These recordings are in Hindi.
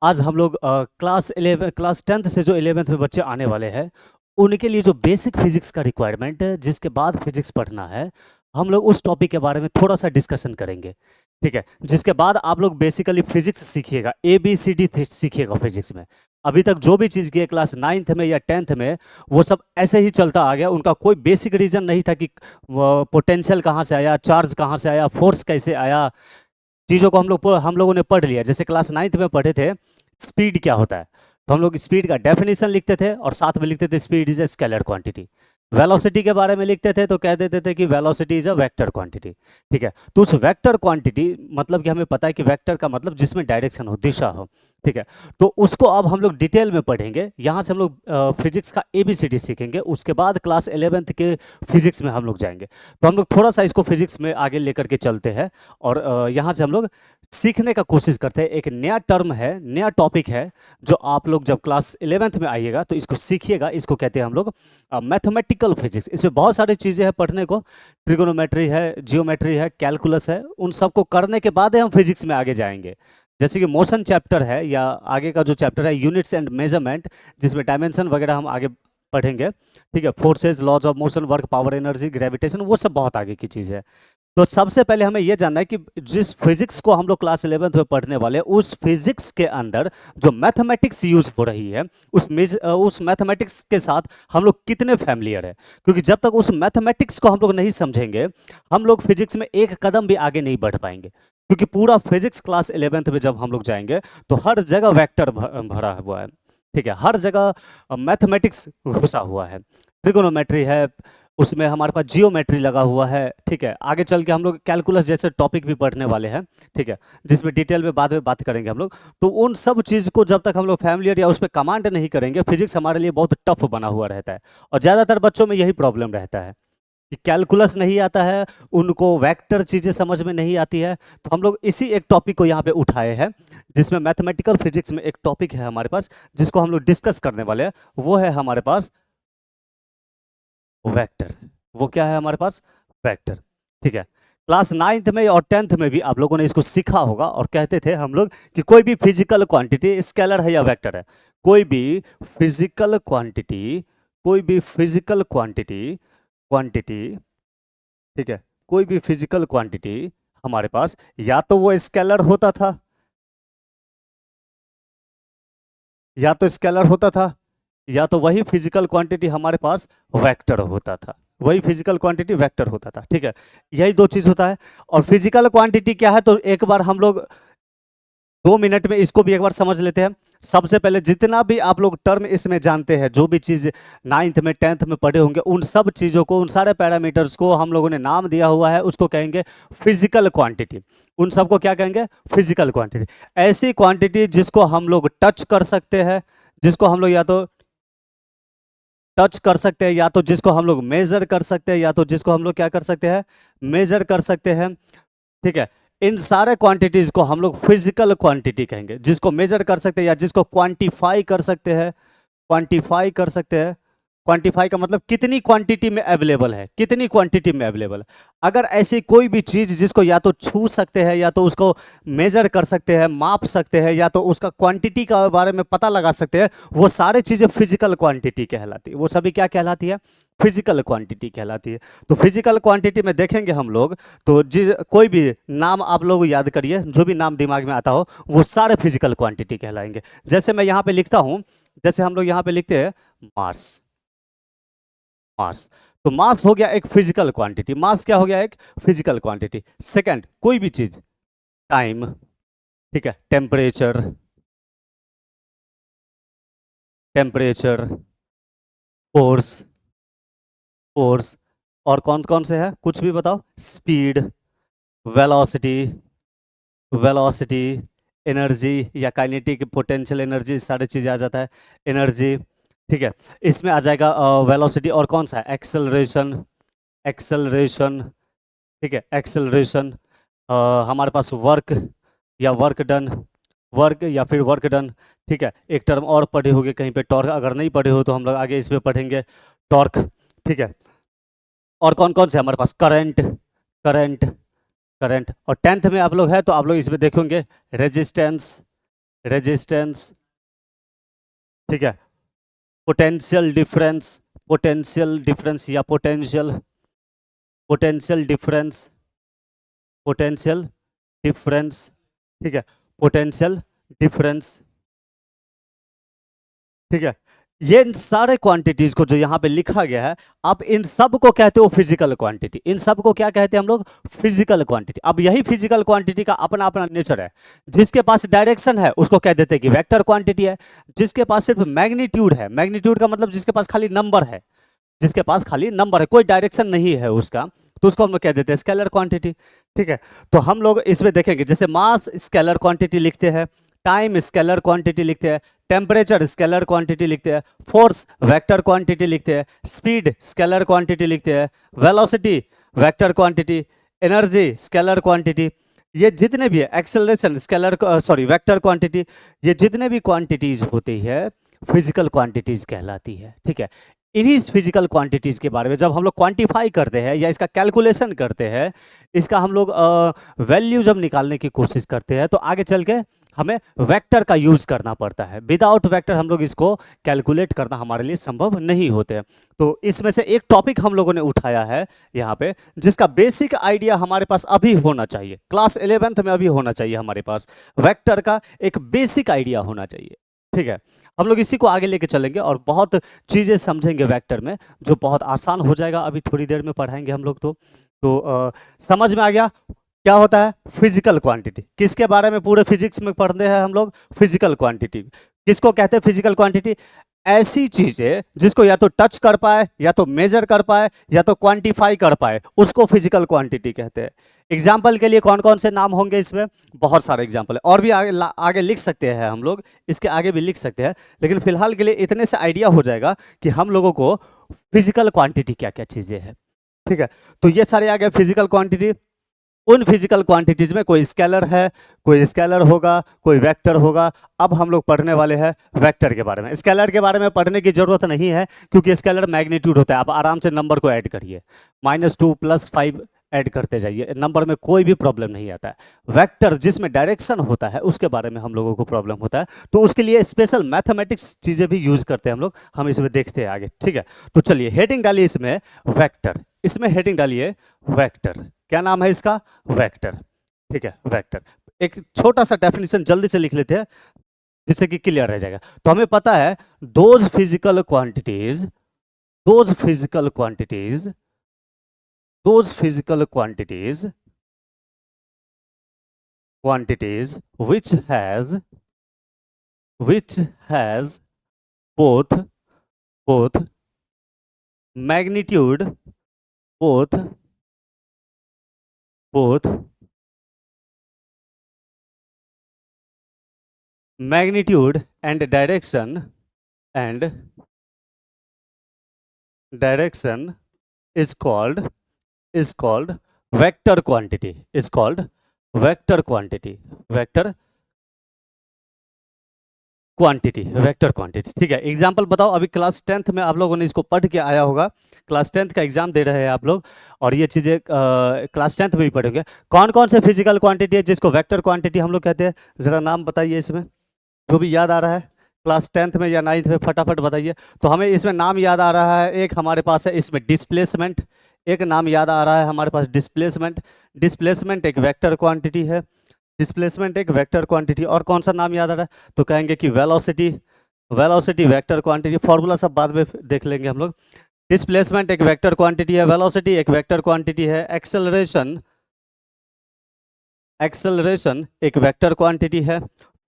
आज हम लोग क्लास 10th से जो 11th में बच्चे आने वाले हैं, उनके लिए जो बेसिक फिजिक्स का रिक्वायरमेंट है, जिसके बाद फिजिक्स पढ़ना है, हम लोग उस टॉपिक के बारे में थोड़ा सा डिस्कशन करेंगे। ठीक है, जिसके बाद आप लोग बेसिकली फिजिक्स सीखिएगा, ABCD सीखिएगा फिजिक्स में। अभी तक जो भी चीज़ की है क्लास 9th में या 10th में, वो सब ऐसे ही चलता आ गया। उनका कोई बेसिक रीजन नहीं था कि पोटेंशियल कहाँ से आया, चार्ज कहाँ से आया, फोर्स कैसे आया। चीज़ों को हम लोगों ने पढ़ लिया। जैसे क्लास 9th में पढ़े थे स्पीड क्या होता है, तो हम लोग स्पीड का डेफिनेशन लिखते थे और साथ में लिखते थे speed is a scalar quantity. Velocity के बारे में लिखते थे तो कह देते थे कि velocity is a vector quantity. ठीक है, तो उस वेक्टर क्वांटिटी मतलब कि हमें पता है कि वेक्टर का मतलब जिसमें डायरेक्शन हो, दिशा हो। ठीक है, तो उसको अब हम लोग डिटेल में पढ़ेंगे। यहाँ से हम लोग फिजिक्स का ABCD सीखेंगे, उसके बाद क्लास 11th के फिजिक्स में हम लोग जाएंगे। तो हम लोग थोड़ा सा इसको फिजिक्स में आगे लेकर के चलते हैं और यहाँ से हम लोग सीखने का कोशिश करते हैं। एक नया टर्म है, नया टॉपिक है, जो आप लोग जब क्लास 11th में आइएगा तो इसको सीखिएगा। इसको कहते हैं हम लोग मैथमेटिकल फिजिक्स। इसमें बहुत सारी चीज़ें हैं पढ़ने को, ट्रिगोनोमेट्री है, जियोमेट्री है, कैलकुलस है। उन सबको करने के बाद ही हम फिजिक्स में आगे जाएंगे। जैसे कि मोशन चैप्टर है या आगे का जो चैप्टर है यूनिट्स एंड मेजरमेंट, जिसमें डायमेंशन वगैरह हम आगे पढ़ेंगे। ठीक है, forces, laws of motion, work, power, energy, gravitation, वो सब बहुत आगे की चीज़ है। तो सबसे पहले हमें यह जानना है कि जिस फिजिक्स को हम लोग क्लास 11th में पढ़ने वाले हैं, उस फिजिक्स के अंदर जो मैथमेटिक्स यूज हो रही है, उस मैथमेटिक्स के साथ हम लोग कितने फैमिलियर है। क्योंकि जब तक उस मैथमेटिक्स को हम लोग नहीं समझेंगे, हम लोग फिजिक्स में एक कदम भी आगे नहीं बढ़ पाएंगे। क्योंकि पूरा फिजिक्स क्लास 11th में जब हम लोग जाएंगे तो हर जगह वेक्टर भरा हुआ है। ठीक है, हर जगह मैथमेटिक्स घुसा हुआ है। ट्रिगोनोमेट्री है, उसमें हमारे पास जियोमेट्री लगा हुआ है। ठीक है, आगे चल के हम लोग कैलकुलस जैसे टॉपिक भी पढ़ने वाले हैं। ठीक है, जिसमें डिटेल में बाद में बात करेंगे हम लोग। तो उन सब चीज़ को जब तक हम लोग फैमिलियर या उस पर कमांड नहीं करेंगे, फिजिक्स हमारे लिए बहुत टफ बना हुआ रहता है। और ज़्यादातर बच्चों में यही प्रॉब्लम रहता है कि कैलकुलस नहीं आता है, उनको वेक्टर चीज़ें समझ में नहीं आती है। तो हम लोग इसी एक टॉपिक को यहाँ पे उठाए हैं, जिसमें मैथमेटिकल फिजिक्स में एक टॉपिक है हमारे पास, जिसको हम लोग डिस्कस करने वाले हैं। वो है हमारे पास वेक्टर। वो क्या है हमारे पास? वेक्टर। ठीक है, क्लास 9th में और 10th में भी आप लोगों ने इसको सीखा होगा और कहते थे हम लोग कि कोई भी फिजिकल क्वांटिटी स्केलर है या वेक्टर है। कोई भी फिजिकल क्वांटिटी, कोई भी फिजिकल क्वांटिटी क्वांटिटी ठीक है, कोई भी फिजिकल क्वांटिटी हमारे पास या तो वो स्केलर होता था, या तो स्केलर होता था, या तो वही फिजिकल क्वांटिटी हमारे पास वेक्टर होता था। वही फिजिकल क्वांटिटी वेक्टर होता था। ठीक है, यही दो चीज होता है। और फिजिकल क्वांटिटी क्या है, तो एक बार हम लोग 2 मिनट में इसको भी एक बार समझ लेते हैं। सबसे पहले जितना भी आप लोग टर्म इसमें जानते हैं, जो भी चीज 9th में 10th में पढ़े होंगे, उन सब चीजों को, उन सारे पैरामीटर्स को हम लोगों ने नाम दिया हुआ है, उसको कहेंगे फिजिकल क्वांटिटी। उन सबको क्या कहेंगे? Physical quantity. ऐसी क्वांटिटी जिसको हम लोग टच कर सकते हैं, जिसको हम लोग या तो टच कर सकते हैं, या तो जिसको हम लोग मेजर कर सकते हैं, या तो जिसको हम लोग क्या कर सकते हैं? मेजर कर सकते हैं। ठीक है, इन सारे क्वांटिटीज को हम लोग फिजिकल क्वांटिटी कहेंगे। जिसको मेजर कर सकते हैं या जिसको क्वांटिफाई कर सकते हैं, क्वांटिफाई कर सकते हैं। क्वांटिफाई का मतलब कितनी क्वांटिटी में अवेलेबल है, कितनी क्वांटिटी में अवेलेबल है। अगर ऐसी कोई भी चीज जिसको या तो छू सकते हैं, या तो उसको मेजर कर सकते हैं, माप सकते हैं, या तो उसका क्वांटिटी का बारे में पता लगा सकते हैं, वो सारी चीजें फिजिकल क्वांटिटी कहलाती है। वो सभी क्या कहलाती है? फिजिकल क्वांटिटी कहलाती है। तो फिजिकल क्वांटिटी में देखेंगे हम लोग, तो जिस कोई भी नाम आप लोग याद करिए, जो भी नाम दिमाग में आता हो, वो सारे फिजिकल क्वांटिटी कहलाएंगे। जैसे मैं यहाँ पे लिखता हूँ, जैसे हम लोग यहाँ पे लिखते हैं मास। मास, तो मास हो गया एक फिजिकल क्वांटिटी। मास क्या हो गया? एक फिजिकल क्वांटिटी। सेकंड, कोई भी चीज, टाइम। ठीक है, टेम्परेचर, टेम्परेचर, फोर्स, फोर्स, और कौन कौन से है, कुछ भी बताओ। स्पीड, वेलोसिटी, वेलोसिटी, एनर्जी या काइनेटिक पोटेंशियल एनर्जी, सारी चीज़ें आ जाता है। एनर्जी। ठीक है, इसमें आ जाएगा वेलोसिटी, और कौन सा है? Acceleration, acceleration. ठीक है, एक्सेलरेशन। हमारे पास वर्क या वर्क डन, वर्क या फिर वर्क डन। ठीक है, एक टर्म और पढ़े होगे कहीं पे, टॉर्क। अगर नहीं पढ़े हो तो हम लोग आगे इसमें पढ़ेंगे, टॉर्क। ठीक है, और कौन कौन से हमारे पास? Current, current, current. और 10th में आप लोग है तो आप लोग इसमें देखेंगे रेजिस्टेंस, रेजिस्टेंस, ठीक है, पोटेंशियल डिफरेंस, पोटेंशियल डिफरेंस या potential, potential difference, potential difference, ठीक है, पोटेंशियल डिफरेंस, ठीक है। ये इन सारे क्वांटिटीज को जो यहाँ पे लिखा गया है, आप इन सब को कहते हो फिजिकल क्वांटिटी। इन सब को क्या कहते हैं हम लोग? Physical quantity. अब यही फिजिकल क्वांटिटी का अपना अपना नेचर है। जिसके पास डायरेक्शन है उसको कह देते हैं कि वेक्टर क्वांटिटी है। जिसके पास सिर्फ मैग्नीट्यूड है, मैग्नीट्यूड का मतलब जिसके पास खाली नंबर है, जिसके पास खाली नंबर है, कोई डायरेक्शन नहीं है उसका, तो उसको हम लोग कह देते हैं स्केलर क्वांटिटी, ठीक है। तो हम लोग इसमें देखेंगे, जैसे मास स्केलर क्वांटिटी लिखते हैं, टाइम स्केलर क्वांटिटी लिखते हैं, टेम्परेचर स्केलर क्वांटिटी लिखते हैं, फोर्स वेक्टर क्वांटिटी लिखते हैं, स्पीड स्केलर क्वांटिटी लिखते हैं, velocity vector quantity, energy scalar quantity, ये जितने भी है, एक्सेलरेशन स्केलर वेक्टर क्वांटिटी, ये जितने भी क्वांटिटीज होती है फिजिकल क्वांटिटीज कहलाती है, ठीक है। इन्हीं फिजिकल क्वांटिटीज के बारे में जब हम लोग क्वांटिफाई करते हैं या इसका कैलकुलेशन करते हैं, इसका हम लोग वैल्यू जब निकालने की कोशिश करते हैं, तो आगे चल के हमें वेक्टर का यूज करना पड़ता है। विदाउट वेक्टर हम लोग इसको कैलकुलेट करना हमारे लिए संभव नहीं होते हैं। तो इसमें से एक टॉपिक हम लोगों ने उठाया है यहाँ पे, जिसका बेसिक आइडिया हमारे पास अभी होना चाहिए, क्लास 11th में अभी होना चाहिए हमारे पास, वेक्टर का एक बेसिक आइडिया होना चाहिए, ठीक है। हम लोग इसी को आगे लेके चलेंगे और बहुत चीज़ें समझेंगे वेक्टर में, जो बहुत आसान हो जाएगा। अभी थोड़ी देर में पढ़ाएंगे हम लोग। तो समझ में आ गया क्या होता है फिजिकल क्वांटिटी? किसके बारे में पूरे फिजिक्स में पढ़ते हैं हम लोग? Physical quantity. किसको कहते हैं फिजिकल क्वांटिटी? ऐसी चीजें जिसको या तो टच कर पाए, या तो मेजर कर पाए, या तो क्वांटिफाई कर पाए, उसको फिजिकल क्वांटिटी कहते हैं। एग्जाम्पल के लिए कौन कौन से नाम होंगे इसमें? बहुत सारे एग्जाम्पल है, और भी आगे लिख सकते हैं हम लोग, इसके आगे भी लिख सकते हैं, लेकिन फिलहाल के लिए इतने से आइडिया हो जाएगा कि हम लोगों को फिजिकल क्वांटिटी क्या क्या चीजें हैं, ठीक है। तो ये सारे आ गए फिजिकल क्वांटिटी। उन फिजिकल क्वांटिटीज में कोई स्केलर है, कोई स्केलर होगा, कोई वेक्टर होगा। अब हम लोग पढ़ने वाले हैं वेक्टर के बारे में। स्केलर के बारे में पढ़ने की जरूरत नहीं है, क्योंकि स्केलर मैग्नीट्यूड होता है। आप आराम से नंबर को ऐड करिए, -2 +5 ऐड करते जाइए, नंबर में कोई भी प्रॉब्लम नहीं आता है। वेक्टर जिसमें डायरेक्शन होता है उसके बारे में हम लोगों को प्रॉब्लम होता है, तो उसके लिए स्पेशल मैथमेटिक्स चीजें भी यूज करते हैं हम लोग। हम इसमें देखते हैं आगे, ठीक है। तो चलिए हेडिंग डालिए इसमें वेक्टर, इसमें हेडिंग डालिए वेक्टर। क्या नाम है इसका? वेक्टर, ठीक है, वेक्टर। एक छोटा सा डेफिनेशन जल्दी से लिख लेते हैं जिससे कि क्लियर रह जाएगा। तो हमें पता है those physical quantities, those physical quantities, those physical quantities, quantities which has both magnitude, both magnitude and direction is called vector quantity, is called vector quantity, vector quantity, vector quantity, ठीक है। एग्जांपल बताओ। अभी क्लास 10th में आप लोगों ने इसको पढ़ के आया होगा, क्लास 10th का एग्जाम दे रहे हैं आप लोग, और ये चीज़ें क्लास 10th में भी पढ़ेंगे। कौन कौन से फिजिकल क्वांटिटी है जिसको वेक्टर क्वांटिटी हम लोग कहते हैं? ज़रा नाम बताइए इसमें, जो भी याद आ रहा है क्लास 10th में या 9th में, फटाफट बताइए। तो हमें इसमें नाम याद आ रहा है, एक हमारे पास है इसमें डिस्प्लेसमेंट, एक नाम याद आ रहा है हमारे पास डिस्प्लेसमेंट। डिस्प्लेसमेंट एक वेक्टर क्वांटिटी है, डिस्प्लेसमेंट एक वेक्टर क्वांटिटी। और कौन सा नाम याद आ रहा है? तो कहेंगे कि velocity, velocity vector quantity. Formula सब बाद में देख लेंगे हम लोग। डिस्प्लेसमेंट एक वेक्टर क्वांटिटी है, वेलोसिटी एक वेक्टर क्वांटिटी है, एक्सेलरेशन, एक्सेलरेशन एक वेक्टर क्वांटिटी है,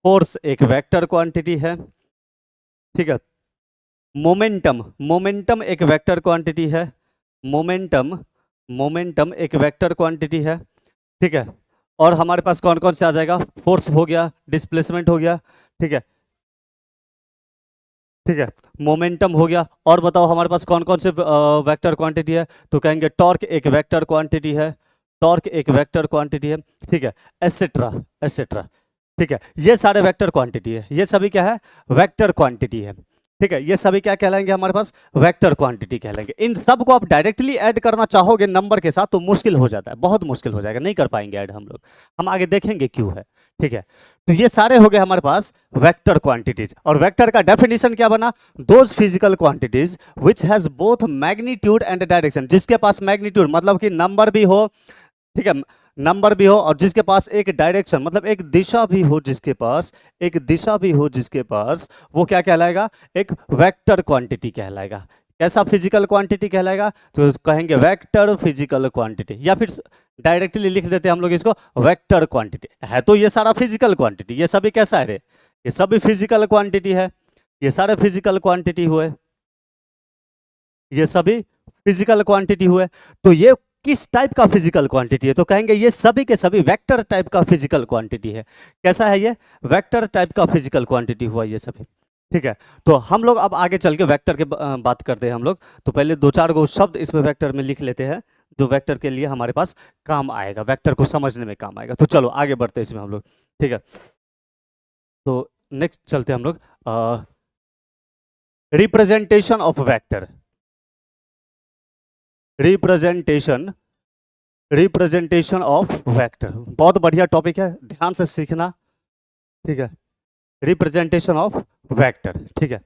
फोर्स एक वेक्टर क्वांटिटी है, ठीक है। मोमेंटम, मोमेंटम एक वेक्टर क्वांटिटी है, मोमेंटम, मोमेंटम एक वेक्टर क्वांटिटी है, ठीक है। और हमारे पास कौन कौन से आ जाएगा? फोर्स हो गया, डिस्प्लेसमेंट हो गया, ठीक है, ठीक है, मोमेंटम हो गया। और बताओ हमारे पास कौन कौन से वेक्टर क्वांटिटी है? तो कहेंगे टॉर्क एक वेक्टर क्वांटिटी है, टॉर्क एक वेक्टर क्वांटिटी है, ठीक है, एटसेट्रा, एटसेट्रा, ठीक है। ये सारे वेक्टर क्वांटिटी है, ये सभी क्या है? वेक्टर क्वांटिटी है, ठीक है। ये सभी क्या कहलाएंगे हमारे पास? वेक्टर क्वांटिटी कहलाएंगे। इन सब को आप डायरेक्टली ऐड करना चाहोगे नंबर के साथ तो मुश्किल हो जाता है, बहुत मुश्किल हो जाएगा, नहीं कर पाएंगे ऐड हम लोग। हम आगे देखेंगे क्यों है, ठीक है। तो ये सारे हो गए हमारे पास वेक्टर क्वांटिटीज। और वेक्टर का डेफिनेशन क्या बना? Those physical quantities which has both magnitude and direction, जिसके पास मैग्नीट्यूड मतलब कि नंबर भी हो, ठीक है, नंबर भी हो, और जिसके पास एक डायरेक्शन मतलब एक दिशा भी हो, जिसके पास एक दिशा भी हो, जिसके पास, वो क्या कहलाएगा? एक वेक्टर क्वांटिटी कहलाएगा। कैसा फिजिकल क्वांटिटी कहलाएगा? तो कहेंगे वेक्टर फिजिकल क्वांटिटी, या फिर डायरेक्टली लिख देते हैं हम लोग इसको वेक्टर क्वांटिटी। है तो ये सारा फिजिकल क्वांटिटी, ये सभी कैसा है रे? ये सभी फिजिकल क्वांटिटी है, ये सारे फिजिकल क्वांटिटी हुए, ये सभी फिजिकल क्वांटिटी हुए। तो ये किस टाइप का फिजिकल क्वांटिटी है? तो कहेंगे ये सभी के सभी वेक्टर टाइप का फिजिकल क्वांटिटी है। कैसा है ये? वेक्टर टाइप का फिजिकल क्वांटिटी हुआ ये सभी, ठीक है। तो हम लोग अब आगे चल के वेक्टर के बात करते हैं हम लोग। तो पहले दो चार गो शब्द इसमें वेक्टर में लिख लेते हैं, जो वेक्टर के लिए हमारे पास काम आएगा, वेक्टर को समझने में काम आएगा। तो चलो आगे बढ़ते हैं इसमें हम लोग, ठीक है। तो नेक्स्ट चलते हैं हम लोग, representation of vector. Representation of vector बहुत बढ़िया टॉपिक है, ध्यान से सीखना, ठीक है। रिप्रेजेंटेशन ऑफ वेक्टर, ठीक है।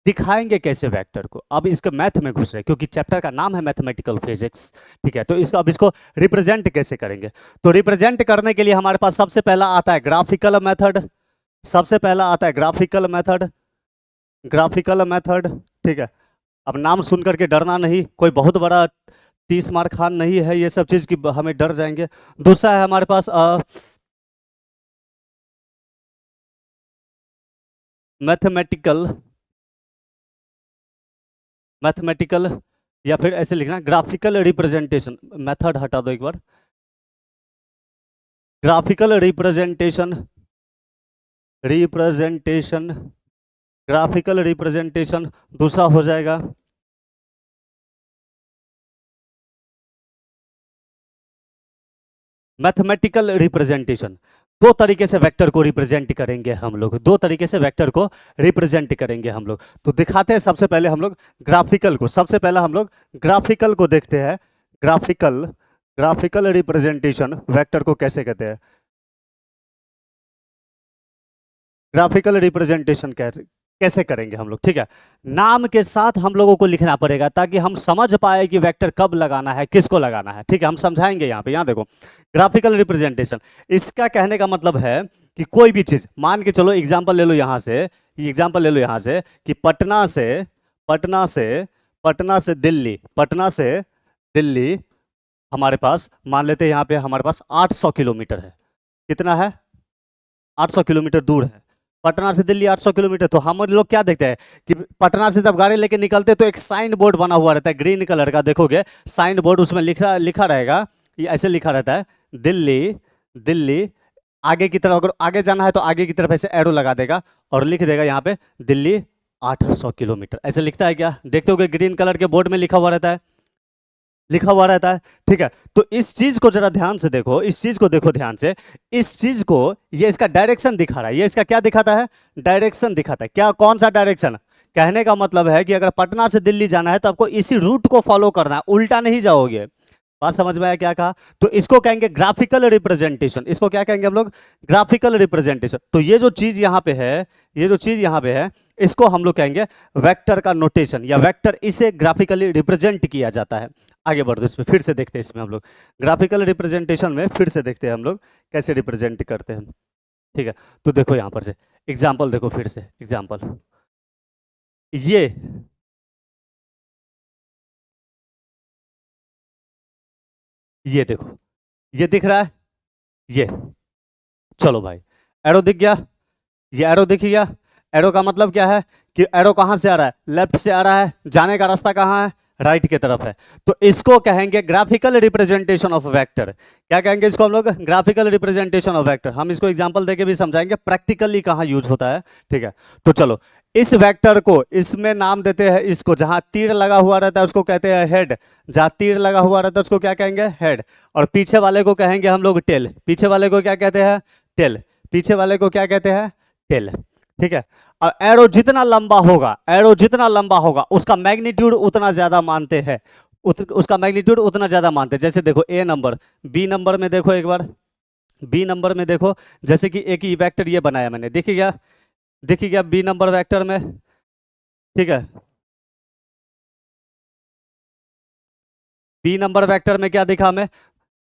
दिखाएंगे कैसे वेक्टर को? अब इसके मैथ में घुस रहे, क्योंकि चैप्टर का नाम है मैथमेटिकल फिजिक्स, ठीक है। तो इसको अब इसको रिप्रेजेंट कैसे करेंगे? तो रिप्रेजेंट करने के लिए हमारे पास सबसे पहला आता है ग्राफिकल मेथड, सबसे पहला आता है ग्राफिकल मेथड, ग्राफिकल मेथड, ठीक है। अब नाम सुन करके डरना नहीं, कोई बहुत बड़ा 30 मार्क खान नहीं है ये सब चीज की हमें डर जाएंगे। दूसरा है हमारे पास मैथमेटिकल, मैथमेटिकल, या फिर ऐसे लिखना ग्राफिकल रिप्रेजेंटेशन। मेथड हटा दो एक बार, graphical representation, representation, graphical representation. दूसरा हो जाएगा मैथमेटिकल रिप्रेजेंटेशन। दो तरीके से वेक्टर को रिप्रेजेंट करेंगे हम लोग, दो तरीके से वेक्टर को रिप्रेजेंट करेंगे हम लोग। तो दिखाते हैं सबसे पहले हम लोग ग्राफिकल को, सबसे पहले हम लोग ग्राफिकल को देखते हैं। ग्राफिकल, ग्राफिकल रिप्रेजेंटेशन वेक्टर को कैसे कहते हैं? ग्राफिकल रिप्रेजेंटेशन कैसे करेंगे हम लोग, ठीक है। नाम के साथ हम लोगों को लिखना पड़ेगा ताकि हम समझ पाए कि वेक्टर कब लगाना है, किसको लगाना है, ठीक है। हम समझाएंगे यहाँ पे, यहाँ देखो ग्राफिकल रिप्रेजेंटेशन, इसका कहने का मतलब है कि कोई भी चीज, मान के चलो एग्जांपल ले लो यहाँ से, एग्जांपल ले लो यहाँ से कि पटना से, पटना से, पटना से दिल्ली, पटना से दिल्ली हमारे पास, मान लेते हैं यहाँ पे हमारे पास 800 किलोमीटर है। कितना है? 800 किलोमीटर दूर है पटना से दिल्ली, 800 किलोमीटर। तो हम लोग क्या देखते हैं कि पटना से जब गाड़ी लेके निकलते तो एक साइन बोर्ड बना हुआ रहता है ग्रीन कलर का, देखोगे साइन बोर्ड, उसमें लिखा लिखा रहेगा, ये ऐसे लिखा रहता है दिल्ली, दिल्ली। आगे की तरफ अगर आगे जाना है तो आगे की तरफ ऐसे एरो लगा देगा और लिख देगा यहाँ पे दिल्ली 800 किलोमीटर, ऐसे लिखता है क्या? देखते हो ग्रीन कलर के बोर्ड में लिखा हुआ रहता है, लिखा हुआ रहता है, ठीक है। तो इस चीज को जरा ध्यान से देखो, इस चीज को देखो ध्यान से, इस चीज को, ये इसका डायरेक्शन दिखा रहा है, ये इसका क्या दिखाता है? डायरेक्शन दिखाता है। क्या, कौन सा डायरेक्शन? कहने का मतलब है कि अगर पटना से दिल्ली जाना है तो आपको इसी रूट को फॉलो करना है, उल्टा नहीं जाओगे। बात समझ में आया क्या कहा? तो इसको कहेंगे ग्राफिकल रिप्रेजेंटेशन, इसको क्या कहेंगे हम लोग? Graphical representation. तो ये जो चीज यहाँ पे है, ये जो चीज यहाँ पे है, इसको हम लोग कहेंगे वेक्टर का नोटेशन या वेक्टर, इसे ग्राफिकली रिप्रेजेंट किया जाता है। आगे बढ़ दो, इसमें फिर से देखते हैं, इसमें हम लोग ग्राफिकल रिप्रेजेंटेशन में फिर से देखते हैं हम लोग कैसे रिप्रेजेंट करते हैं, ठीक है। तो देखो यहाँ पर से एग्जाम्पल देखो, फिर से एग्जाम्पल, ये देखो, ये दिख रहा है, ये, चलो भाई एरो दिख गया, ये एरो दिख गया। एरो का मतलब क्या है कि एरो कहाँ से आ रहा है? लेफ्ट से आ रहा है, जाने का रास्ता कहाँ है? राइट की तरफ है। तो इसको कहेंगे ग्राफिकल रिप्रेजेंटेशन ऑफ वेक्टर। क्या कहेंगे इसको हम लोग? Graphical representation of vector. हम इसको एग्जांपल देके भी समझाएंगे प्रैक्टिकली कहाँ यूज होता है, ठीक है। तो चलो इस वेक्टर को, इसमें नाम देते हैं इसको, जहां तीर लगा हुआ रहता है उसको कहते हैं हेड, जहां तीर लगा हुआ रहता है उसको क्या कहेंगे? हेड। और पीछे वाले को कहेंगे हम लोग टेल, पीछे वाले को क्या कहते हैं? टेल, पीछे वाले को क्या कहते हैं? टेल, ठीक है। और एरो जितना लंबा होगा, एरो जितना लंबा होगा उसका मैग्नीट्यूड उतना ज्यादा मानते हैं, उसका मैग्नीट्यूड उतना ज्यादा मानते हैं। जैसे देखो ए नंबर, बी नंबर में देखो एक बार, बी नंबर में देखो, जैसे कि एक ई वेक्टर ये बनाया मैंने, देखिए क्या बी नंबर वेक्टर में, ठीक है, बी नंबर वेक्टर में क्या दिखा हमें,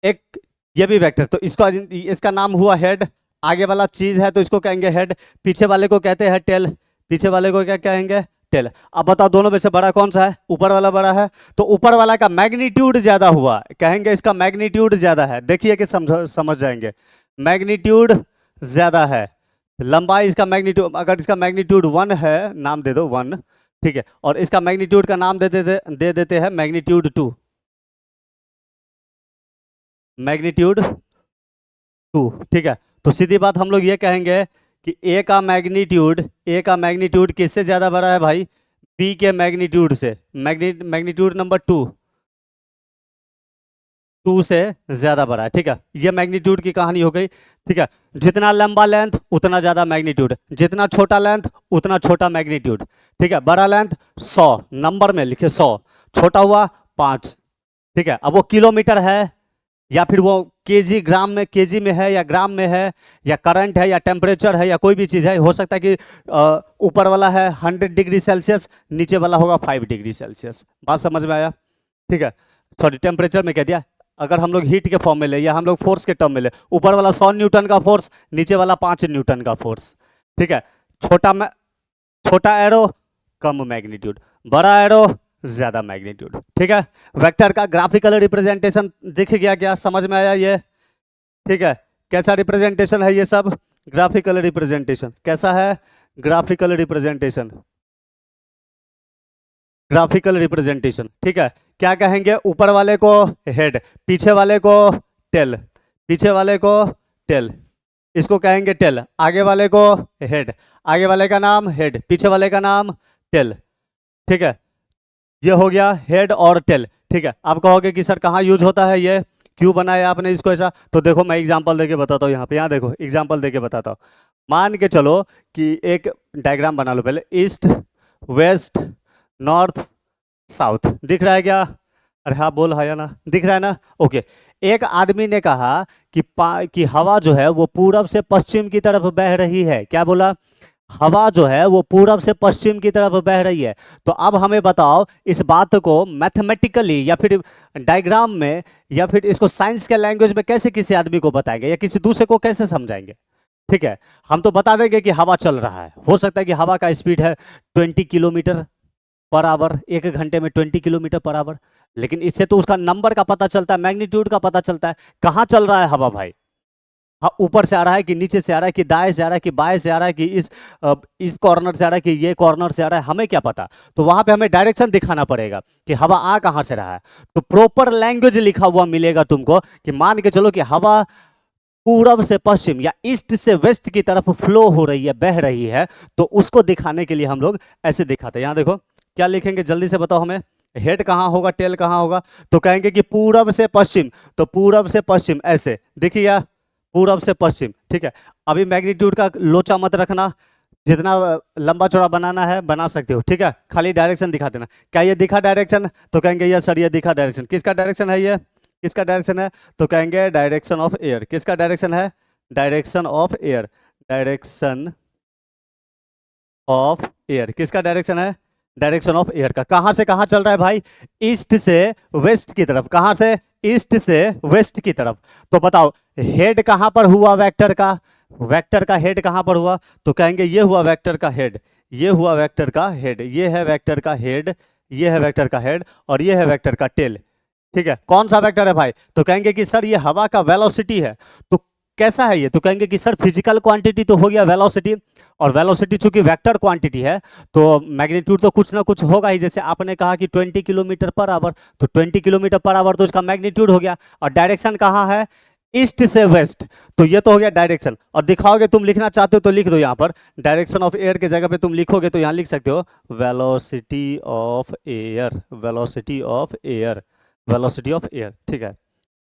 एक ये भी वेक्टर, तो इसका इसका नाम हुआ हेड, आगे वाला चीज है तो इसको कहेंगे हेड, पीछे वाले को कहते हैं टेल, पीछे वाले को क्या कहेंगे, टेल। अब बताओ दोनों में से बड़ा कौन सा है, ऊपर वाला बड़ा है, तो ऊपर वाला का मैग्नीट्यूड ज्यादा हुआ, कहेंगे इसका मैग्नीट्यूड ज्यादा है, देखिए कि समझ जाएंगे, मैग्नीट्यूड ज्यादा है, लंबाई इसका मैग्नीट्यूड, अगर इसका मैग्नीट्यूड 1 है, नाम दे दो 1, ठीक है, और इसका मैग्नीट्यूड का नाम दे देते हैं मैग्नीट्यूड 2, मैग्नीट्यूड 2, ठीक है। तो सीधी बात हम लोग ये कहेंगे कि ए का मैग्नीट्यूड किससे ज़्यादा बड़ा है भाई, बी के मैग्नीट्यूड से, मैग्नीट्यूड नंबर 2 से ज़्यादा बड़ा है, ठीक है। ये मैग्नीट्यूड की कहानी हो गई, ठीक है। जितना लंबा लेंथ उतना ज़्यादा मैग्नीट्यूड, जितना छोटा लेंथ उतना छोटा मैग्नीट्यूड, ठीक है। बड़ा लेंथ 100, नंबर में लिखे 100, छोटा हुआ 5, ठीक है। अब वो किलोमीटर है या फिर वो केजी ग्राम में, केजी में है या ग्राम में है, या करंट है या टेम्परेचर है या कोई भी चीज़ है, हो सकता है कि ऊपर वाला है 100 डिग्री सेल्सियस, नीचे वाला होगा 5 डिग्री सेल्सियस, बात समझ में आया, ठीक है। सॉरी, टेम्परेचर में कह दिया, अगर हम लोग हीट के फॉर्म में ले या हम लोग फोर्स के टर्म में ले, ऊपर वाला 100 न्यूटन का फोर्स, नीचे वाला 5 न्यूटन का फोर्स, ठीक है। छोटा में छोटा एरो कम मैग्नीट्यूड, बड़ा एरो ज्यादा मैग्नीट्यूड, ठीक है। वेक्टर का ग्राफिकल रिप्रेजेंटेशन दिख गया क्या, समझ में आया ये, ठीक है। कैसा रिप्रेजेंटेशन है ये सब, ग्राफिकल रिप्रेजेंटेशन कैसा है, ग्राफिकल रिप्रेजेंटेशन, ग्राफिकल रिप्रेजेंटेशन, ठीक है। क्या कहेंगे, ऊपर वाले को हेड, पीछे वाले को टेल, पीछे वाले को टेल, इसको कहेंगे टेल, आगे वाले को हेड, आगे वाले का नाम हेड, पीछे वाले का नाम टेल, ठीक है। ये हो गया हेड और टेल, ठीक है। आप कहोगे कि सर कहाँ यूज होता है ये, क्यों बनाया आपने इसको ऐसा, तो देखो मैं एग्जांपल देके बताता हूँ, यहाँ पे, यहाँ देखो एग्जांपल देके बताता हूँ। मान के चलो कि एक डायग्राम बना लो पहले, ईस्ट वेस्ट नॉर्थ साउथ, दिख रहा है क्या, अरे हाँ बोल, हाँ या ना, दिख रहा है ना, ओके। एक आदमी ने कहा कि हवा जो है वो पूरब से पश्चिम की तरफ बह रही है, क्या बोला, हवा जो है वो पूरब से पश्चिम की तरफ बह रही है। तो अब हमें बताओ इस बात को मैथमेटिकली या फिर डायग्राम में या फिर इसको साइंस के लैंग्वेज में कैसे किसी आदमी को बताएंगे या किसी दूसरे को कैसे समझाएंगे, ठीक है। हम तो बता देंगे कि हवा चल रहा है, हो सकता है कि हवा का स्पीड है 20 किलोमीटर पर आवर, 1 घंटे में 20 किलोमीटर पर आवर, लेकिन इससे तो उसका नंबर का पता चलता है, मैग्नीट्यूड का पता चलता है, कहाँ चल रहा है हवा भाई, हाँ ऊपर से आ रहा है कि नीचे से आ रहा है कि दाएं से आ रहा है कि बाएं से आ रहा है कि इस कॉर्नर से आ रहा है कि ये कॉर्नर से आ रहा है, हमें क्या पता। तो वहां पे हमें डायरेक्शन दिखाना पड़ेगा कि हवा आ कहाँ से रहा है, तो प्रॉपर लैंग्वेज लिखा हुआ मिलेगा तुमको कि मान के चलो कि हवा पूरब से पश्चिम या ईस्ट से वेस्ट की तरफ फ्लो हो रही है, बह रही है, तो उसको दिखाने के लिए हम लोग ऐसे दिखाते हैं। यहाँ देखो क्या लिखेंगे, जल्दी से बताओ हमें, हेड कहाँ होगा, टेल कहाँ होगा, तो कहेंगे कि पूरब से पश्चिम, तो पूरब से पश्चिम ऐसे देखिए, पूरब से पश्चिम, ठीक है। अभी मैग्नीट्यूड का लोचा मत रखना, जितना लंबा चौड़ा बनाना है बना सकते हो, ठीक है, खाली डायरेक्शन दिखा देना। क्या ये दिखा डायरेक्शन, तो कहेंगे यस सर ये दिखा डायरेक्शन, किसका डायरेक्शन है ये, किसका डायरेक्शन है, तो कहेंगे डायरेक्शन ऑफ एयर, किसका डायरेक्शन है, direction of air, direction of air, किसका डायरेक्शन है, डायरेक्शन ऑफ एयर का। कहां से कहां चल रहा है भाई, ईस्ट से वेस्ट की तरफ, कहां से, ईस्ट से वेस्ट की तरफ। तो बताओ हेड कहां पर हुआ वेक्टर का, वेक्टर का हेड कहां पर हुआ, तो कहेंगे ये हुआ वेक्टर का हेड, ये हुआ वेक्टर का हेड, ये है वेक्टर का हेड, ये है वेक्टर का हेड और ये है वेक्टर का टेल, ठीक है। कौन सा वेक्टर है भाई, तो कहेंगे कि सर ये हवा का वेलोसिटी है, तो कैसा है ये, तो कहेंगे कि सर फिजिकल क्वांटिटी तो हो गया वेलोसिटी, और वेलोसिटी चूंकि वेक्टर क्वांटिटी है तो मैग्नीट्यूड तो कुछ ना कुछ होगा ही, जैसे आपने कहा कि 20 किलोमीटर पर आवर, तो 20 किलोमीटर पर आवर तो इसका मैग्नीट्यूड हो गया, और डायरेक्शन कहाँ है, ईस्ट से वेस्ट, तो ये तो हो गया डायरेक्शन। और दिखाओगे, तुम लिखना चाहते हो तो लिख दो यहाँ पर, डायरेक्शन ऑफ एयर के जगह पे तुम लिखोगे तो यहाँ लिख सकते हो velocity of air, velocity of air, velocity of air, ठीक है।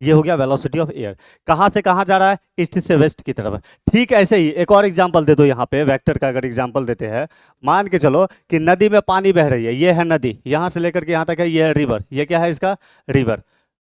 ये हो गया वेलोसिटी ऑफ एयर, कहाँ से कहाँ जा रहा है, ईस्ट से वेस्ट की तरफ। ठीक ऐसे ही एक और एग्जांपल दे दो यहाँ पे, वेक्टर का अगर एग्जांपल देते हैं, मान के चलो कि नदी में पानी बह रही है, ये है नदी, यहाँ से लेकर के यहाँ तक है, ये है रिवर, ये क्या है इसका रिवर,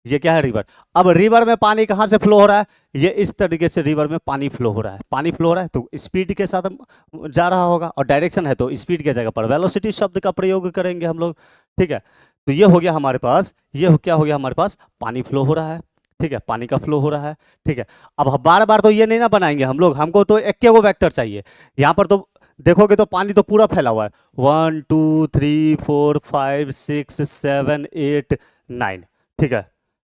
ये क्या है? रिवर। अब रिवर में पानी कहाँ से फ्लो हो रहा है? ये इस तरीके से रिवर में पानी फ्लो हो रहा है। पानी फ्लो हो रहा है तो स्पीड के साथ जा रहा होगा, और डायरेक्शन है तो स्पीड के जगह पर वेलोसिटी शब्द का प्रयोग करेंगे हम लोग। ठीक है, तो ये हो गया हमारे पास, क्या हो गया हमारे पास? पानी फ्लो हो रहा है। ठीक है, पानी का फ्लो हो रहा है। ठीक है, अब बार बार तो ये नहीं ना बनाएंगे हम लोग, हमको तो एक के वो वेक्टर चाहिए। यहाँ पर तो देखोगे तो पानी तो पूरा फैला हुआ है, 1 2 3 4 5 6 7 8 9। ठीक है,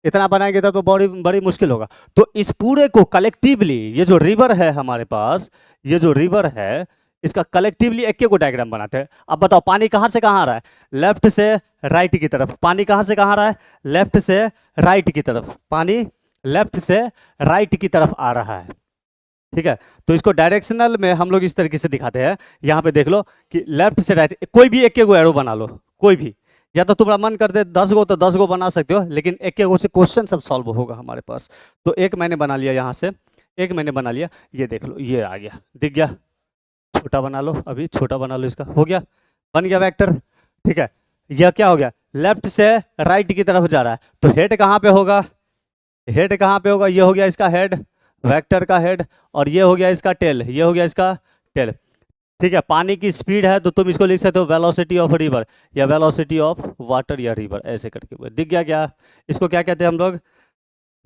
इतना बनाएंगे तब तो बड़ी बड़ी मुश्किल होगा। तो इस पूरे को कलेक्टिवली, ये जो रिवर है हमारे पास, ये जो रिवर है, इसका कलेक्टिवली एक को डायग्राम बनाते हैं। अब बताओ पानी कहाँ से कहाँ आ रहा है? लेफ्ट से राइट की तरफ। पानी कहाँ से कहाँ आ रहा है? लेफ्ट से राइट की तरफ। पानी लेफ्ट से राइट की तरफ आ रहा है। ठीक है, तो इसको डायरेक्शनल में हम लोग इस तरीके से दिखाते हैं। यहाँ पे देख लो कि लेफ्ट से राइट, कोई भी एक एरो बना लो, कोई भी, या तो तुम्हारा मन करते 10 गो तो 10 गो बना सकते हो, लेकिन एक गो से क्वेश्चन सब सॉल्व होगा हमारे पास। तो एक मैंने बना लिया यहाँ से, एक मैंने बना लिया, ये देख लो, ये आ गया, दिख गया। छोटा बना लो, अभी छोटा बना लो, इसका हो गया, बन गया वेक्टर। ठीक है, यह क्या हो गया? लेफ्ट से राइट की तरफ जा रहा है, तो हेड कहाँ पे होगा? हेड कहाँ पे होगा? ये हो गया इसका हेड, वेक्टर का हेड, और ये हो गया इसका टेल, ये हो गया इसका टेल। ठीक है, पानी की स्पीड है तो तुम इसको लिख सकते हो वेलोसिटी ऑफ रिवर, या वेलोसिटी ऑफ वाटर या रिवर, ऐसे करके दिख गया क्या? इसको क्या कहते हैं हम लोग?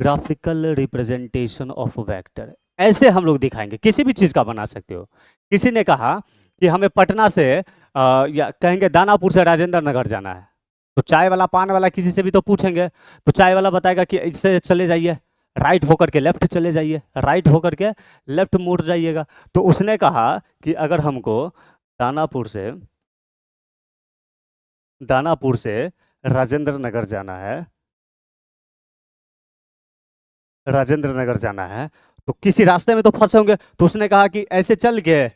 Graphical representation of vector. ऐसे हम लोग दिखाएंगे, किसी भी चीज का बना सकते हो। किसी ने कहा कि हमें पटना से या कहेंगे दानापुर से राजेंद्र नगर जाना है, तो चाय वाला पान वाला किसी से भी तो पूछेंगे, तो चाय वाला बताएगा कि इससे चले जाइए, राइट होकर के लेफ्ट चले जाइए, राइट होकर के लेफ्ट मुड़ जाइएगा। तो उसने कहा कि अगर हमको दानापुर से राजेंद्र नगर जाना है, राजेंद्र नगर जाना है, तो किसी रास्ते में तो फंसे होंगे, तो उसने कहा कि ऐसे चल के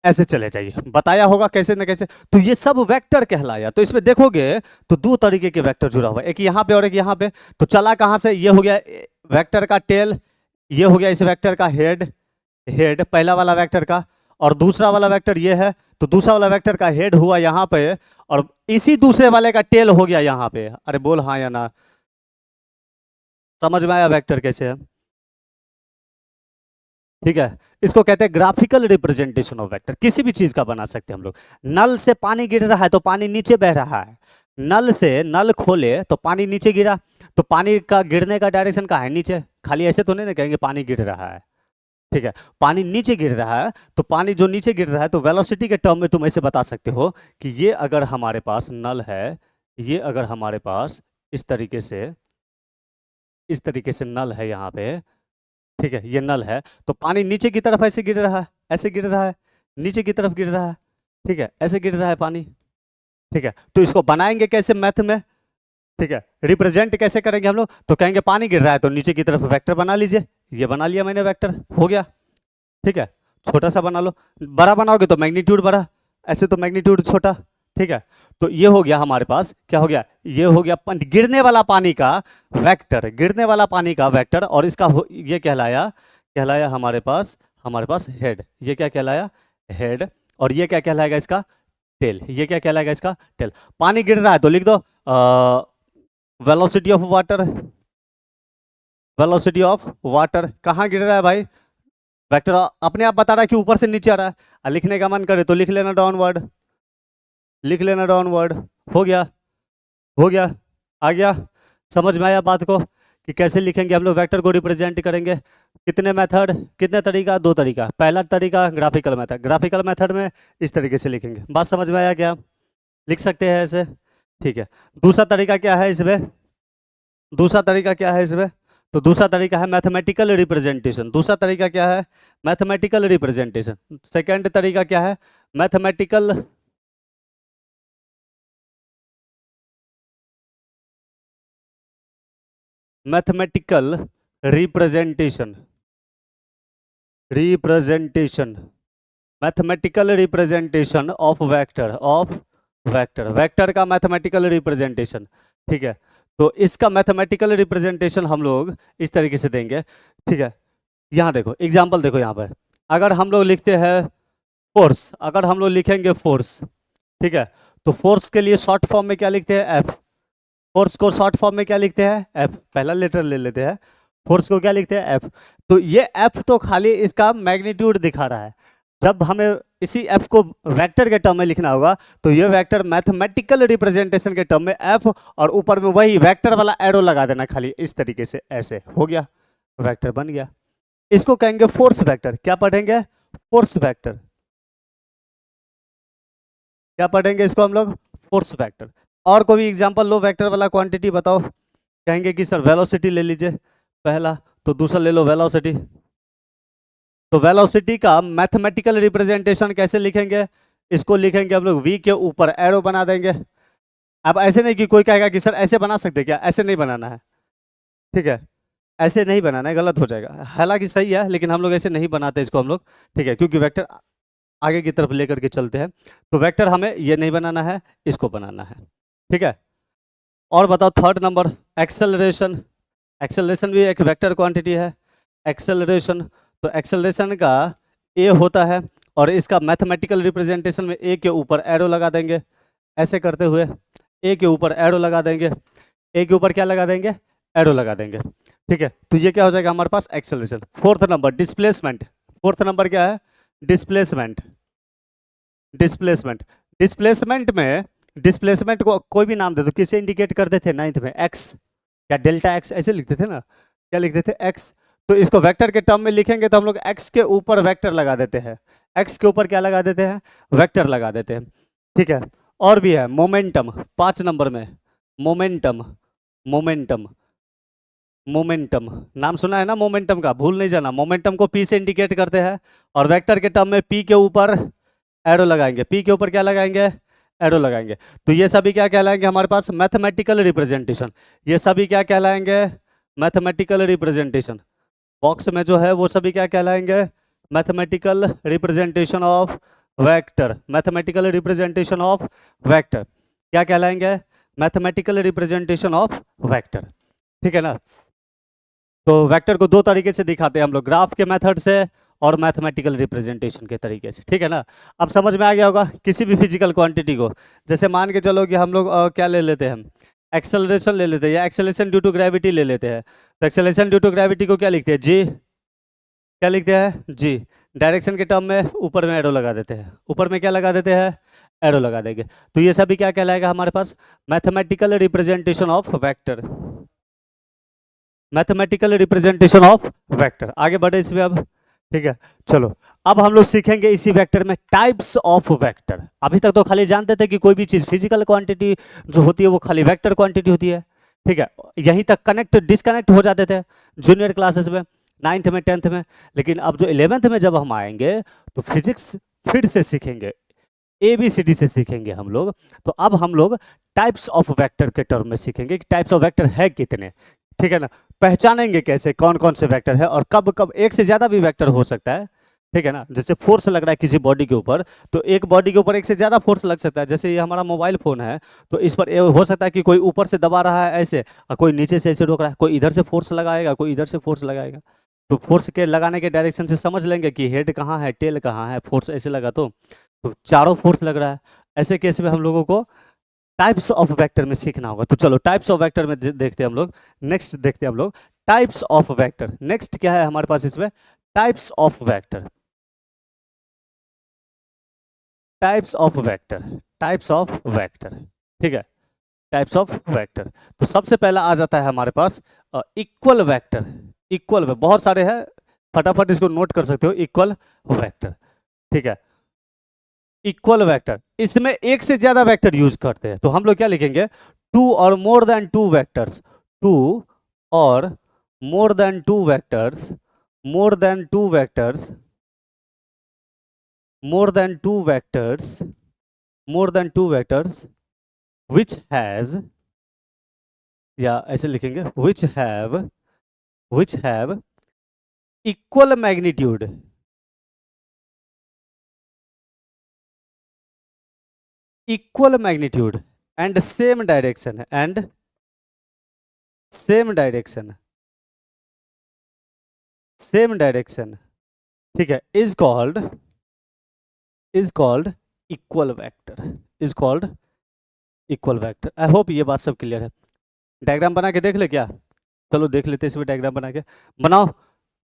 ऐसे चले जाइए, बताया होगा कैसे न कैसे। तो ये सब वेक्टर कहलाया। तो इसमें देखोगे तो दो तरीके के वेक्टर जुड़ा हुआ है, एक यहाँ पे और एक यहाँ पे। तो चला कहाँ से? ये हो गया वेक्टर का टेल, ये हो गया इस वेक्टर का हेड, हेड पहला वाला वेक्टर का, और दूसरा वाला वेक्टर ये है, तो दूसरा वाला वेक्टर का हेड हुआ यहाँ पे, और इसी दूसरे वाले का टेल हो गया यहाँ पे। अरे बोल हाँ या ना, समझ में आया वेक्टर कैसे है? ठीक है, इसको कहते हैं ग्राफिकल रिप्रेजेंटेशन ऑफ वेक्टर। किसी भी चीज का बना सकते हैं हम लोग। नल से पानी गिर रहा है तो पानी नीचे बह रहा है, नल से नल खोले तो पानी नीचे गिरा, तो पानी का गिरने का डायरेक्शन कहाँ है? नीचे। खाली ऐसे तो नहीं ना कहेंगे पानी गिर रहा है। ठीक है, पानी नीचे गिर रहा है, तो पानी जो नीचे गिर रहा है, तो वेलोसिटी के टर्म में तुम ऐसे बता सकते हो कि ये अगर हमारे पास नल है, ये अगर हमारे पास इस तरीके से, इस तरीके से नल है यहाँ पे, ठीक है, ये नल है, तो पानी नीचे की तरफ ऐसे गिर रहा है, ऐसे गिर रहा है, नीचे की तरफ गिर रहा है। ठीक है, ऐसे गिर रहा है पानी। ठीक है, तो इसको बनाएंगे कैसे मैथ में? ठीक है, रिप्रेजेंट कैसे करेंगे हम लोग? तो कहेंगे पानी गिर रहा है तो नीचे की तरफ वेक्टर बना लीजिए, ये बना लिया मैंने वेक्टर, हो गया। ठीक है, छोटा सा बना लो, बड़ा बनाओगे तो मैग्नीट्यूड बड़ा, ऐसे तो मैग्नीट्यूड छोटा। ठीक है, तो ये हो गया हमारे पास, क्या हो गया? ये हो गया गिरने वाला पानी का वेक्टर, गिरने वाला पानी का वेक्टर, और इसका ये कहलाया, कहलाया हमारे पास हेड। ये क्या कहलाया? हेड। और ये क्या कहलाएगा? इसका टेल। ये क्या कहलाएगा? इसका टेल। पानी गिर रहा है तो लिख दो velocity of water, velocity of water. कहाँ गिर रहा है भाई? वेक्टर अपने आप बता रहा है कि ऊपर से नीचे आ रहा है, और लिखने का मन करे तो लिख लेना डाउनवर्ड, लिख लेना डाउनवर्ड। हो गया, हो गया, आ गया। समझ में आया बात को कि कैसे लिखेंगे हम लोग वेक्टर को रिप्रेजेंट करेंगे? कितने मेथड, कितने तरीका? दो तरीका। पहला तरीका ग्राफिकल मेथड, ग्राफिकल मेथड में इस तरीके से लिखेंगे। बात समझ में आया क्या? लिख सकते हैं ऐसे। ठीक है, दूसरा तरीका क्या है इसमें? दूसरा तरीका क्या है इसमें? तो दूसरा तरीका है मैथमेटिकल रिप्रेजेंटेशन। दूसरा तरीका क्या है? Mathematical representation. सेकंड तरीका क्या है? Mathematical mathematical representation, representation, mathematical representation of vector, of vector, vector का मैथमेटिकल रिप्रेजेंटेशन। ठीक है, तो इसका मैथमेटिकल रिप्रेजेंटेशन हम लोग इस तरीके से देंगे। ठीक है, यहाँ देखो एग्जाम्पल, देखो यहाँ पर अगर हम लोग लिखते हैं फोर्स, अगर हम लोग लिखेंगे फोर्स, ठीक है, तो फोर्स के लिए शॉर्ट फॉर्म में क्या लिखते हैं? एफ। फोर्स को शॉर्ट फॉर्म में क्या लिखते हैं, एफ, पहला लेटर ले लेते हैं, फोर्स को क्या लिखते हैं, एफ। तो ये एफ तो खाली इसका मैग्नीट्यूड दिखा रहा है। जब हमें इसी एफ को वेक्टर के टर्म में लिखना होगा तो ये वेक्टर मैथमेटिकल रिप्रेजेंटेशन के टर्म में एफ, और ऊपर में वही वेक्टर वाला एरो लगा देना खाली इस तरीके से, ऐसे हो गया, वेक्टर बन गया। इसको कहेंगे फोर्स वेक्टर। क्या पढ़ेंगे, फोर्स वेक्टर। क्या पढ़ेंगे इसको हम लोग, फोर्स वेक्टर। और कोई एग्जांपल लो वेक्टर वाला क्वांटिटी बताओ। कहेंगे कि सर वेलोसिटी ले लीजिए पहला, तो दूसरा ले लो वेलोसिटी। तो वेलोसिटी का मैथमेटिकल रिप्रेजेंटेशन कैसे लिखेंगे, इसको लिखेंगे हम लोग वी के ऊपर एरो बना देंगे। अब ऐसे नहीं कि कोई कहेगा कि सर ऐसे बना सकते क्या, ऐसे नहीं बनाना है, ठीक है, ऐसे नहीं बनाना है, गलत हो जाएगा। हालांकि सही है लेकिन हम लोग ऐसे नहीं बनाते इसको हम लोग, ठीक है, क्योंकि वेक्टर आगे की तरफ लेकर के चलते हैं। तो वेक्टर हमें ये नहीं बनाना है, इसको बनाना है, ठीक है। और बताओ थर्ड नंबर, एक्सेलरेशन। एक्सेलरेशन भी एक वेक्टर क्वांटिटी है, एक्सेलरेशन। तो एक्सेलरेशन का ए होता है, और इसका मैथमेटिकल रिप्रेजेंटेशन में ए के ऊपर एरो लगा देंगे, ऐसे करते हुए ए के ऊपर एरो लगा देंगे, ए के ऊपर क्या लगा देंगे, एरो लगा देंगे, ठीक है। तो ये क्या हो जाएगा हमारे पास, acceleration. Fourth number displacement. Fourth number क्या है, डिस्प्लेसमेंट। डिस्प्लेसमेंट, डिस्प्लेसमेंट में, डिस्प्लेसमेंट को कोई भी नाम दे दो, किसे इंडिकेट करते थे नाइन्थ में, एक्स या डेल्टा एक्स ऐसे लिखते थे ना, क्या लिखते थे, एक्स। तो इसको वेक्टर के टर्म में लिखेंगे तो हम लोग एक्स के ऊपर वेक्टर लगा देते हैं, एक्स के ऊपर क्या लगा देते हैं, वेक्टर लगा देते हैं, ठीक है। और भी है मोमेंटम, 5 नंबर में, मोमेंटम। मोमेंटम, मोमेंटम नाम सुना है ना मोमेंटम का, भूल नहीं जाना। मोमेंटम को पी से इंडिकेट करते हैं, और वेक्टर के टर्म में पी के ऊपर एरो लगाएंगे, पी के ऊपर क्या लगाएंगे, एरो लगाएंगे। तो ये सभी क्या कहलाएंगे हमारे पास, मैथमेटिकल रिप्रेजेंटेशन। ये सभी क्या कहलाएंगे, मैथमेटिकल रिप्रेजेंटेशन। बॉक्स में जो है वो सभी क्या कहलाएंगे, mathematical representation of vector. Mathematical representation of vector क्या कहलाएंगे, मैथमेटिकल रिप्रेजेंटेशन ऑफ वेक्टर, ठीक है ना। तो वेक्टर को दो तरीके से दिखाते हैं हम लोग, ग्राफ के मेथड से और मैथमेटिकल रिप्रेजेंटेशन के तरीके से, ठीक है ना। अब समझ में आ गया होगा किसी भी फिजिकल क्वांटिटी को। जैसे मान के चलो कि हम लोग क्या ले लेते हैं, एक्सेलरेशन ले लेते हैं, या एक्सेलरेशन ड्यू टू ग्रेविटी ले लेते हैं। तो एक्सेलरेशन ड्यू टू ग्रेविटी को क्या लिखते हैं, जी, क्या लिखते हैं, जी। डायरेक्शन के टर्म में ऊपर में एरो लगा देते हैं, ऊपर में क्या लगा देते हैं, एरो लगा देंगे। तो ये सभी क्या कहलाएगा हमारे पास, mathematical representation of vector. Mathematical representation of vector. आगे बढ़े इसमें अब, ठीक है। चलो अब हम लोग सीखेंगे इसी वेक्टर में टाइप्स ऑफ वेक्टर। अभी तक तो खाली जानते थे कि कोई भी चीज फिजिकल क्वांटिटी जो होती है वो खाली वेक्टर क्वांटिटी होती है, ठीक है। यहीं तक कनेक्ट डिस्कनेक्ट हो जाते थे जूनियर क्लासेस में, 9th में 10th में। लेकिन अब जो 11th में जब हम आएंगे तो फिजिक्स फिर से सीखेंगे, ABCD से सीखेंगे हम लोग। तो अब हम लोग टाइप्स ऑफ वेक्टर के टर्म में सीखेंगे कि टाइप्स ऑफ वेक्टर है कितने, ठीक है ना। पहचानेंगे कैसे कौन कौन से वेक्टर है, और कब कब एक से ज्यादा भी वेक्टर हो सकता है, ठीक है ना। जैसे फोर्स लग रहा है किसी बॉडी के ऊपर, तो एक बॉडी के ऊपर एक से ज्यादा फोर्स लग सकता है। जैसे ये हमारा मोबाइल फोन है, तो इस पर हो सकता है कि कोई ऊपर से दबा रहा है ऐसे, और कोई नीचे से ऐसे रोक रहा है, कोई इधर से फोर्स लगाएगा, कोई इधर से फोर्स लगाएगा। तो फोर्स के लगाने के डायरेक्शन से समझ लेंगे कि हेड कहाँ है, टेल कहाँ है, फोर्स ऐसे लगा तो चारों फोर्स लग रहा है। ऐसे केस में हम लोगों को टाइप्स ऑफ वेक्टर में सीखना होगा। तो चलो टाइप्स ऑफ वेक्टर में देखते हैं हम लोग। नेक्स्ट देखते हैं हम लोग टाइप्स ऑफ वेक्टर। नेक्स्ट क्या है हमारे पास इसमें, types of vector. Types of vector, types of vector, ठीक है, टाइप्स ऑफ वेक्टर। तो सबसे पहला आ जाता है हमारे पास इक्वल वेक्टर। इक्वल में बहुत सारे हैं, फटाफट इसको नोट कर सकते हो, इक्वल वेक्टर, ठीक है। इक्वल वेक्टर, इसमें एक से ज्यादा वेक्टर यूज करते हैं। तो हम लोग क्या लिखेंगे, two or more than two vectors, two or more than two vectors, more than two vectors, more than two vectors, more than two vectors which has, या ऐसे लिखेंगे which have equal magnitude, equal magnitude and same direction, and same direction, same direction, ठीक है, is called equal vector, is called equal vector। I hope ये बात सब क्लियर है। डायग्राम बना के देख ले क्या? चलो देख लेते हैं इसमें डायग्राम बना के। बनाओ।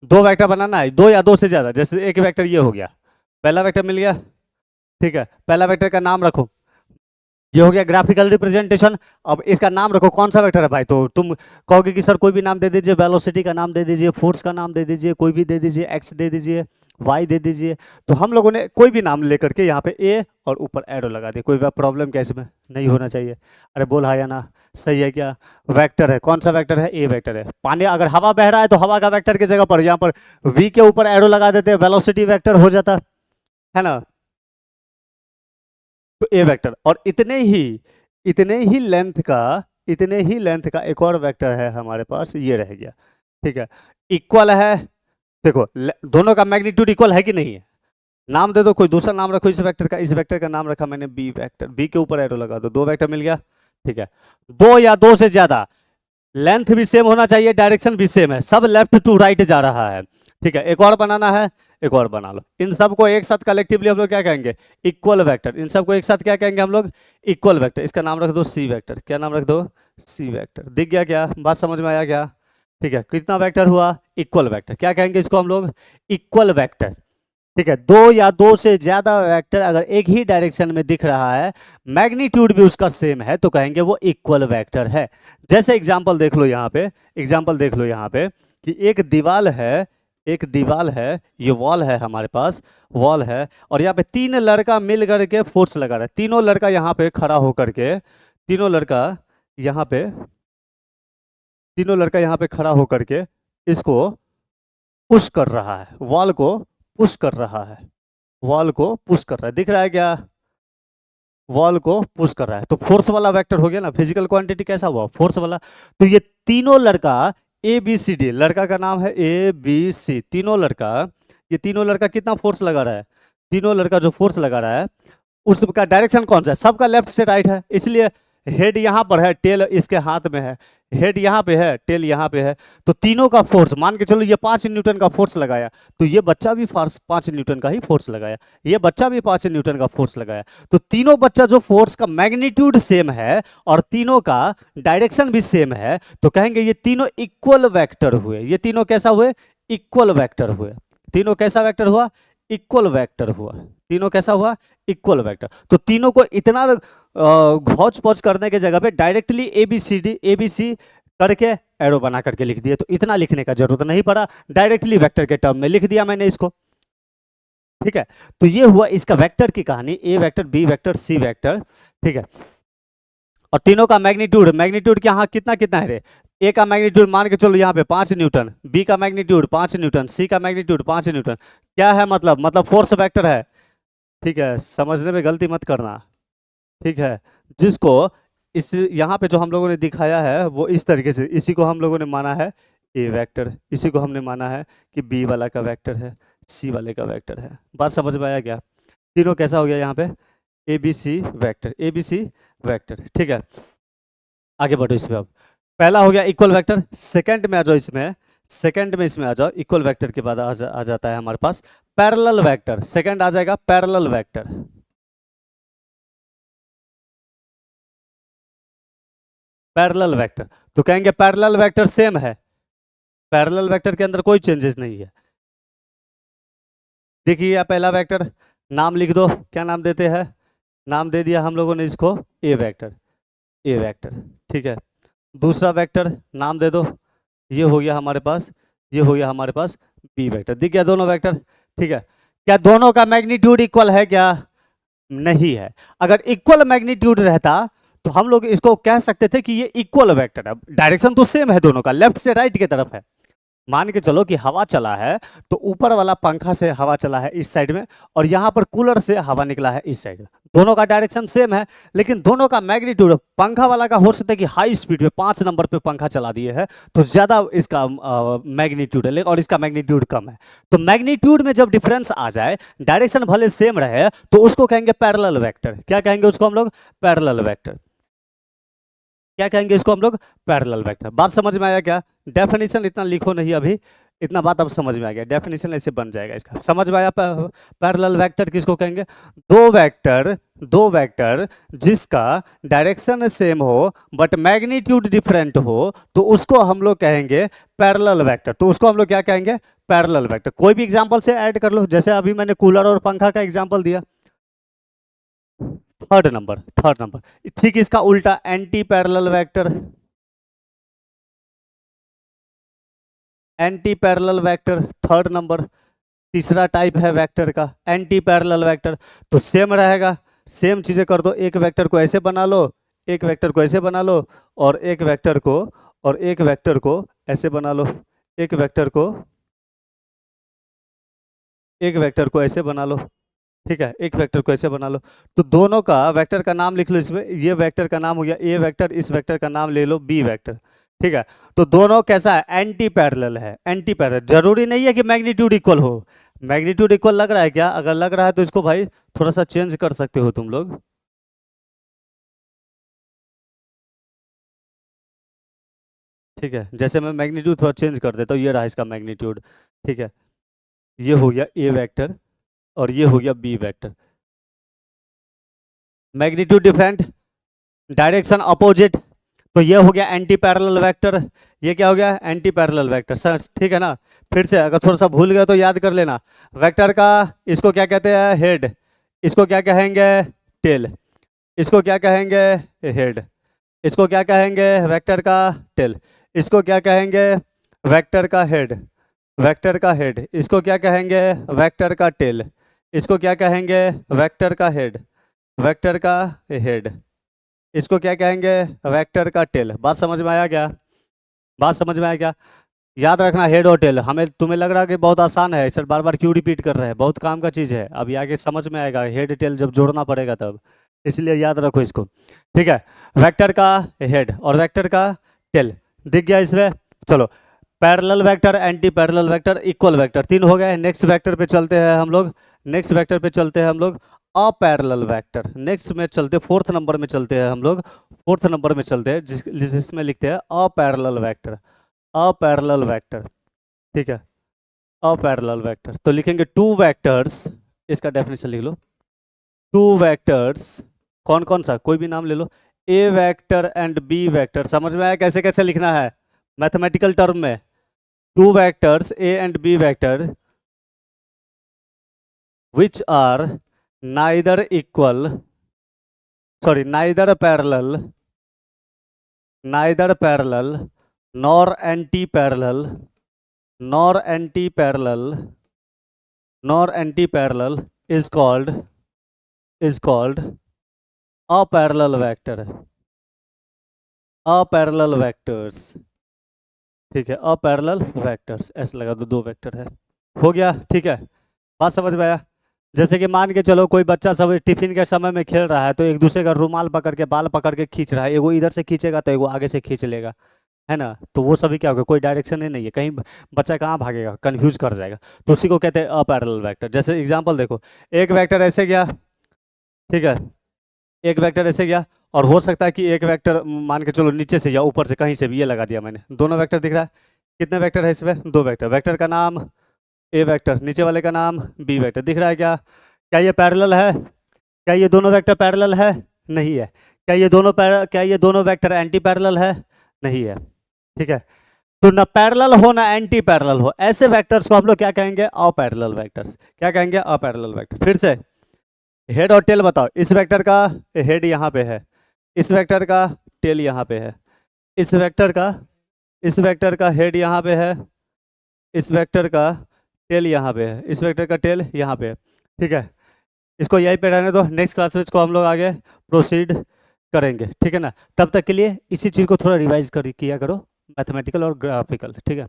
दो वेक्टर बनाना है, दो या दो से ज्यादा। जैसे एक वेक्टर ये हो गया, पहला वेक्टर मिल गया, ठीक है। पहला वेक्टर का नाम रखो, ये हो गया ग्राफिकल रिप्रेजेंटेशन। अब इसका नाम रखो, कौन सा वेक्टर है भाई? तो तुम कहोगे कि सर कोई भी नाम दे दीजिए, वेलोसिटी का नाम दे दीजिए, फोर्स का नाम दे दीजिए, कोई भी दे दीजिए, एक्स दे दीजिए, वाई दे दीजिए। तो हम लोगों ने कोई भी नाम लेकर के यहाँ पे ए और ऊपर एरो लगा दिया। कोई प्रॉब्लम क्या इसमें? नहीं होना चाहिए। अरे बोल हाँ या ना, सही है क्या? वेक्टर है, कौन सा वेक्टर है? ए वेक्टर है। पानी, अगर हवा बह रहा है तो हवा का वेक्टर की जगह पर यहाँ पर वी के ऊपर एरो लगा देते हैं, वेलोसिटी वेक्टर हो जाता है ना। तो ए वेक्टर, और इतने ही लेंथ का एक और वेक्टर है हमारे पास, ये रह गया, ठीक है। इक्वल है, देखो दोनों का मैग्नीट्यूड इक्वल है कि नहीं है? नाम दे दो, कोई दूसरा नाम रखो इस वेक्टर का। इस वेक्टर का नाम रखा मैंने बी वेक्टर, बी के ऊपर एरो लगा दो, दो वेक्टर मिल गया, ठीक है। दो या दो से ज्यादा, लेंथ भी सेम होना चाहिए, डायरेक्शन भी सेम है, सब लेफ्ट टू राइट जा रहा है, ठीक है। एक और बनाना है, एक और बना लो। इन सबको एक साथ कलेक्टिवली हम लोग क्या कहेंगे? Equal vector. इन सबको एक साथ क्या कहेंगे हम लोग? Equal vector. इसका नाम रख दो सी वेक्टर। क्या नाम रख दो? C vector. दिख गया क्या? बात समझ में आया क्या? ठीक है, कितना वेक्टर हुआ? Equal vector. क्या कहेंगे इसको हम लोग? इक्वल वेक्टर, ठीक है। दो या दो से ज्यादा वेक्टर अगर एक ही डायरेक्शन में दिख रहा है, मैग्नीट्यूड भी उसका सेम है, तो कहेंगे वो इक्वल वेक्टर है। जैसे एग्जांपल देख लो यहाँ पे, एग्जांपल देख लो यहाँ पे कि एक दीवार है, एक दीवार है, ये वॉल है हमारे पास, वॉल है, और यहाँ पे तीन लड़का मिल करके फोर्स लगा रहा है। तीनों लड़का यहाँ पे खड़ा होकर के, तीनों लड़का यहाँ पे, तीनों लड़का यहाँ पे खड़ा होकर के इसको पुश कर रहा है, वॉल को पुश कर रहा है, वॉल को पुश कर रहा है। दिख रहा है क्या? वॉल को पुश कर रहा है, तो फोर्स वाला वेक्टर हो गया ना। फिजिकल क्वांटिटी कैसा हुआ? फोर्स वाला। तो ये तीनों लड़का ए बी सी डी, लड़का का नाम है ए बी सी, तीनों लड़का, ये तीनों लड़का कितना फोर्स लगा रहा है? तीनों लड़का जो फोर्स लगा रहा है उसका डायरेक्शन कौन सा है? सबका लेफ्ट से राइट है, इसलिए हेड यहाँ पर है, टेल इसके हाथ में है, हेड यहाँ पे है, टेल यहाँ पे है। तो तीनों का फोर्स मान के चलो, ये 5 न्यूटन का फोर्स लगाया, तो ये बच्चा भी 5 न्यूटन का ही फोर्स लगाया, ये बच्चा भी 5 न्यूटन का फोर्स लगाया। तो तीनों बच्चा जो फोर्स का मैग्नीट्यूड सेम है और तीनों का डायरेक्शन भी सेम है, तो कहेंगे ये तीनों इक्वल वेक्टर हुए। ये तीनों कैसा हुए? इक्वल वेक्टर हुए। तीनों कैसा वेक्टर हुआ? इक्वल वेक्टर हुआ। तीनों कैसा हुआ? Equal vector. तो तीनों को इतना घौच पौच करने के जगह पे डायरेक्टली एबीसी करके एरो बना करके लिख दिए, तो इतना लिखने का जरूरत नहीं पड़ा, डायरेक्टली वेक्टर के टर्म में लिख दिया मैंने इसको, ठीक है। तो ये हुआ इसका वेक्टर की कहानी, ए वेक्टर, बी वेक्टर, सी वेक्टर, ठीक है। और तीनों का मैग्नीट्यूड, मैग्नीट्यूड के यहाँ कितना कितना है रे? ए का मैग्नीट्यूड मान के चलो यहाँ पे 5 न्यूटन, बी का मैग्नीट्यूड 5 न्यूटन, सी का मैग्नीट्यूड 5 न्यूटन। क्या है मतलब फोर्स वेक्टर है, ठीक है। समझने में गलती मत करना, ठीक है। जिसको इस यहाँ पे जो हम लोगों ने दिखाया है वो इस तरीके से, इसी को हम लोगों ने माना है ए वेक्टर, इसी को हमने माना है कि बी वाला का वेक्टर है, सी वाले का वेक्टर है। बात समझ में आया क्या? तीनों कैसा हो गया यहाँ पे? A B C vector, A B C vector, ठीक है। आगे बढ़ो इसमें। अब पहला हो गया इक्वल वेक्टर, सेकंड में आ जाओ इसमें, सेकंड में इसमें आ जाओ। इक्वल वेक्टर के बाद आ जाता है हमारे पास पैरेलल वेक्टर। सेकंड आ जाएगा पैरेलल वेक्टर। पैरेलल वेक्टर, तो कहेंगे पैरेलल वेक्टर सेम है, पैरेलल वेक्टर के अंदर कोई चेंजेस नहीं है। देखिए पहला वेक्टर, नाम लिख दो, क्या नाम देते हैं? नाम दे दिया हम लोगों ने इसको ए वेक्टर, ए वेक्टर, ठीक है। दूसरा वेक्टर नाम दे दो, ये हो गया हमारे पास, ये हो गया हमारे पास बी वेक्टर। दिख गया दोनों वेक्टर, ठीक है। क्या दोनों का मैग्नीट्यूड इक्वल है क्या? नहीं है। अगर इक्वल मैग्नीट्यूड रहता तो हम लोग इसको कह सकते थे कि ये इक्वल वेक्टर है, डायरेक्शन तो सेम है दोनों का, लेफ्ट से राइट की तरफ है। मान के चलो कि हवा चला है, तो ऊपर वाला पंखा से हवा चला है इस साइड में, और यहाँ पर कूलर से हवा निकला है इस साइड में। दोनों का डायरेक्शन सेम है, लेकिन दोनों का मैग्नीट्यूड, पंखा वाला का हो सकता है कि हाई स्पीड पे 5 नंबर पे पंखा चला दिए है, तो ज्यादा इसका मैग्नीट्यूड है, और इसका मैग्नीट्यूड कम है। तो मैग्नीट्यूड में जब डिफरेंस आ जाए, डायरेक्शन भले सेम रहे, तो उसको कहेंगे पैरेलल वेक्टर। क्या कहेंगे उसको हम लोग? Parallel vector. क्या कहेंगे इसको हम लोग? Parallel vector. बात समझ में आया क्या? डेफिनेशन इतना लिखो नहीं अभी, इतना बात अब समझ में आ गया, डेफिनेशन ऐसे बन जाएगा इसका, समझ में आया। पैरेलल वेक्टर किसको कहेंगे? दो वेक्टर जिसका डायरेक्शन सेम हो बट मैग्नीट्यूड डिफरेंट हो तो उसको हम लोग कहेंगे पैरेलल वेक्टर। तो उसको हम लोग क्या कहेंगे? Parallel vector. कोई भी एग्जांपल से ऐड कर लो, जैसे अभी मैंने कूलर और पंखा का एग्जांपल दिया, थर्ड नंबर। ठीक इसका उल्टा anti parallel vector, anti parallel vector third number, तीसरा टाइप है वेक्टर का एंटी पैरेलल वेक्टर। तो सेम रहेगा, सेम चीजें कर दो, एक वेक्टर को ऐसे बना लो, एक वेक्टर को ऐसे बना लो, और एक वेक्टर को ऐसे बना लो, एक वेक्टर को ऐसे बना लो, ठीक है, एक वेक्टर को ऐसे बना लो। तो दोनों का वेक्टर का नाम लिख लो इसमें, ये वेक्टर का नाम हो गया ए वेक्टर, इस वेक्टर का नाम ले लो बी वेक्टर, ठीक है। तो दोनों कैसा है? एंटी पैरेलल है, एंटी पैरेलल। जरूरी नहीं है कि मैग्नीट्यूड इक्वल हो, मैग्नीट्यूड इक्वल लग रहा है क्या? अगर लग रहा है तो इसको भाई थोड़ा सा चेंज कर सकते हो तुम लोग, ठीक है। जैसे मैं मैग्नीट्यूड थोड़ा चेंज कर देता हूँ, ये रहा इसका मैग्नीट्यूड, ठीक है। ये हो गया ए वेक्टर और ये हो गया B vector, magnitude different, direction opposite, तो ये हो गया एंटी पैरेलल वेक्टर, ये क्या हो गया? एंटी पैरेलल वेक्टर सर, ठीक है ना। फिर से अगर थोड़ा सा भूल गए तो याद कर लेना, वेक्टर का इसको क्या कहते हैं? हेड, इसको क्या कहेंगे? टेल, इसको क्या कहेंगे? हेड, इसको क्या कहेंगे? वेक्टर का टेल, इसको क्या कहेंगे? वेक्टर का हेड, वेक्टर का हेड, इसको क्या कहेंगे? वेक्टर का टेल, इसको क्या कहेंगे? वेक्टर का हेड, वेक्टर का हेड, इसको क्या कहेंगे? वेक्टर का टेल। बात समझ में आया क्या? बात समझ में आया क्या? याद रखना हेड और टेल। हमें तुम्हें लग रहा है कि बहुत आसान है सर, बार बार क्यों रिपीट कर रहे हैं? बहुत काम का चीज़ है, अभी आगे समझ में आएगा, हेड टेल जब जोड़ना पड़ेगा तब, इसलिए याद रखो इसको, ठीक है। वेक्टर का हेड और वेक्टर का टेल दिख गया इसमें। चलो, parallel vector, anti parallel vector, equal vector, तीन हो गए। नेक्स्ट वेक्टर पे चलते हैं हम लोग, नेक्स्ट वेक्टर पे चलते हैं हम लोग, अपैरेलल वेक्टर। नेक्स्ट में चलते, फोर्थ नंबर में चलते हैं हम लोग, फोर्थ नंबर में चलते हैं, जिसमें लिखते हैं अपैरेलल वेक्टर, अपैरेलल वेक्टर, ठीक है, अपैरेलल वेक्टर। तो लिखेंगे टू वेक्टर्स, इसका डेफिनेशन लिख लो, टू वेक्टर्स, कौन कौन सा? कोई भी नाम ले लो, A vector and B vector. समझ में आया कैसे कैसे लिखना है मैथमेटिकल टर्म में? Two vectors A and B vector which are neither equal, sorry, neither parallel nor anti-parallel, nor anti-parallel, nor anti-parallel is called a parallel vector, a parallel vectors, ठीक है, अपैरेलल वेक्टर्स, ऐसे लगा दो, दो वेक्टर है, हो गया, ठीक है। बात समझ में आया? जैसे कि मान के चलो कोई बच्चा सब टिफिन के समय में खेल रहा है तो एक दूसरे का रुमाल पकड़ के, बाल पकड़ के खींच रहा है, एगो इधर से खींचेगा तो एगो आगे से खींच लेगा, है ना। तो वो सभी क्या होगा? कोई डायरेक्शन ही नहीं है, कहीं बच्चा कहाँ भागेगा, कंफ्यूज कर जाएगा। तो उसी को कहते हैं अपैरेलल वेक्टर। जैसे एग्जांपल देखो, एक वेक्टर ऐसे गया, ठीक है, एक वेक्टर ऐसे गया, और हो सकता है कि एक वेक्टर मान के चलो नीचे से या ऊपर से कहीं से भी, ये लगा दिया मैंने, दोनों वेक्टर दिख रहा है। कितने वेक्टर है इसमें? दो वेक्टर, वेक्टर का नाम ए वेक्टर, नीचे वाले का नाम बी वेक्टर, दिख रहा है क्या? क्या ये पैरेलल है? क्या ये दोनों वेक्टर पैरेलल है? नहीं है। क्या ये दोनों वेक्टर एंटी पैरेलल है? नहीं है, ठीक है। तो ना पैरेलल हो ना एंटी पैरेलल हो, ऐसे वेक्टर्स को हम लोग क्या कहेंगे? अपैरेलल वेक्टर्स। क्या कहेंगे? अपैरेलल वेक्टर। फिर से हेड और टेल बताओ, इस वेक्टर का हेड यहाँ पे है, इस वेक्टर का टेल यहाँ पे है, इस वेक्टर का हेड यहाँ पे है, इस वेक्टर का टेल यहाँ पे है, इस वेक्टर का टेल यहाँ पे है, ठीक है। इसको यहीं पे रहने दो, नेक्स्ट क्लास में इसको हम लोग आगे प्रोसीड करेंगे, ठीक है ना। तब तक के लिए इसी चीज़ को थोड़ा रिवाइज कर किया करो, मैथमेटिकल और ग्राफिकल, ठीक है।